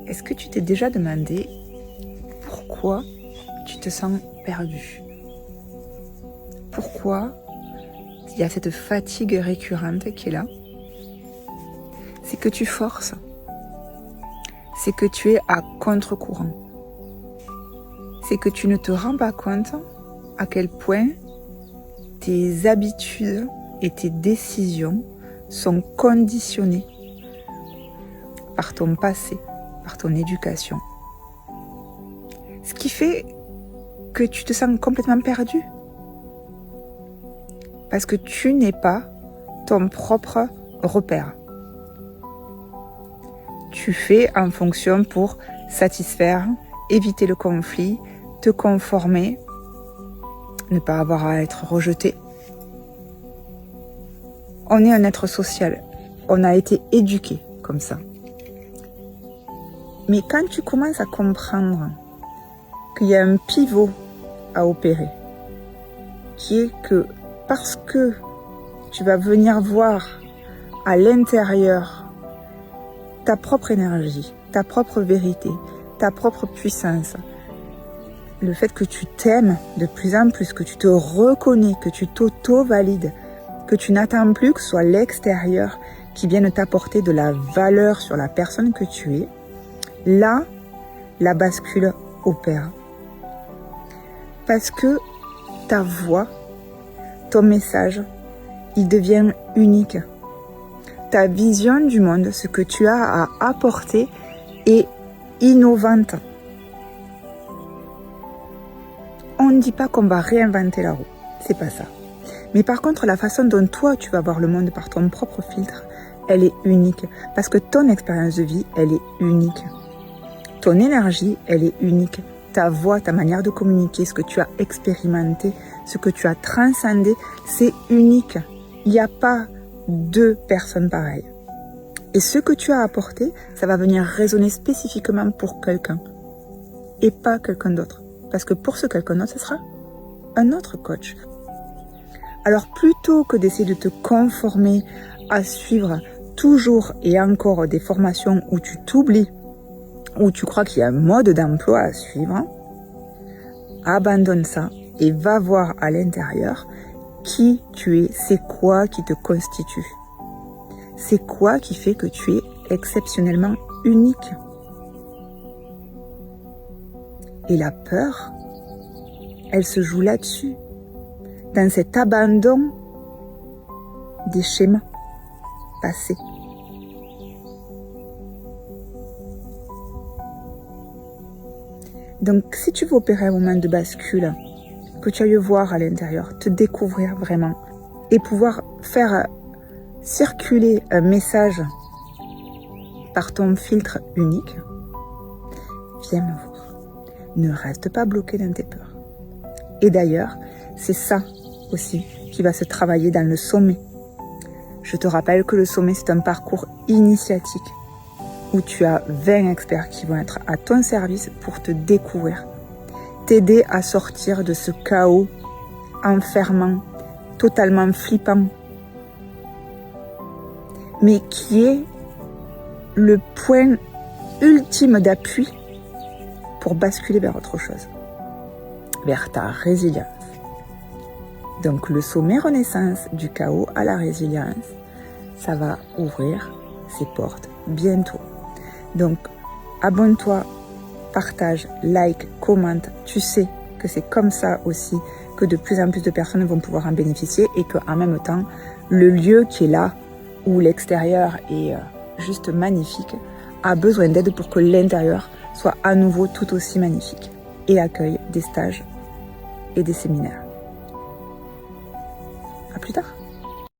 Est-ce que tu t'es déjà demandé pourquoi tu te sens perdu? Pourquoi il y a cette fatigue récurrente qui est là? C'est que tu forces. C'est que tu es à contre-courant. C'est que tu ne te rends pas compte à quel point tes habitudes et tes décisions sont conditionnées par ton passé, par ton éducation. Ce qui fait que tu te sens complètement perdu. Parce que tu n'es pas ton propre repère. Tu fais en fonction pour satisfaire, éviter le conflit, te conformer, ne pas avoir à être rejeté. On est un être social. On a été éduqué comme ça. Mais quand tu commences à comprendre qu'il y a un pivot à opérer, qui est que parce que tu vas venir voir à l'intérieur ta propre énergie, ta propre vérité, ta propre puissance, le fait que tu t'aimes de plus en plus, que tu te reconnais, que tu t'auto-valides, que tu n'attends plus que ce soit l'extérieur qui vienne t'apporter de la valeur sur la personne que tu es, là, la bascule opère. Parce que ta voix, ton message, il devient unique. Ta vision du monde, ce que tu as à apporter est innovante. On ne dit pas qu'on va réinventer la roue, c'est pas ça. Mais par contre, la façon dont toi tu vas voir le monde par ton propre filtre, elle est unique. Parce que ton expérience de vie, elle est unique. Ton énergie, elle est unique. Ta voix, ta manière de communiquer, ce que tu as expérimenté, ce que tu as transcendé, c'est unique. Il n'y a pas deux personnes pareilles. Et ce que tu as apporté, ça va venir résonner spécifiquement pour quelqu'un. Et pas quelqu'un d'autre. Parce que pour ce quelqu'un d'autre, ce sera un autre coach. Alors plutôt que d'essayer de te conformer à suivre toujours et encore des formations où tu t'oublies, où tu crois qu'il y a un mode d'emploi à suivre, abandonne ça et va voir à l'intérieur qui tu es, c'est quoi qui te constitue. C'est quoi qui fait que tu es exceptionnellement unique. Et la peur, elle se joue là-dessus, dans cet abandon des schémas passés. Donc, si tu veux opérer un moment de bascule, que tu ailles voir à l'intérieur, te découvrir vraiment et pouvoir faire circuler un message par ton filtre unique, viens me voir. Ne reste pas bloqué dans tes peurs. Et d'ailleurs, c'est ça aussi qui va se travailler dans le sommet. Je te rappelle que le sommet, c'est un parcours initiatique où tu as 20 experts qui vont être à ton service pour te découvrir, t'aider à sortir de ce chaos enfermant, totalement flippant, mais qui est le point ultime d'appui pour basculer vers autre chose, vers ta résilience. Donc le sommet Renaissance du chaos à la résilience, ça va ouvrir ses portes bientôt. Donc abonne-toi, partage, like, commente. Tu sais que c'est comme ça aussi que de plus en plus de personnes vont pouvoir en bénéficier et qu'en même temps, le lieu qui est là, où l'extérieur est juste magnifique, a besoin d'aide pour que l'intérieur soit à nouveau tout aussi magnifique et accueille des stages et des séminaires. À plus tard.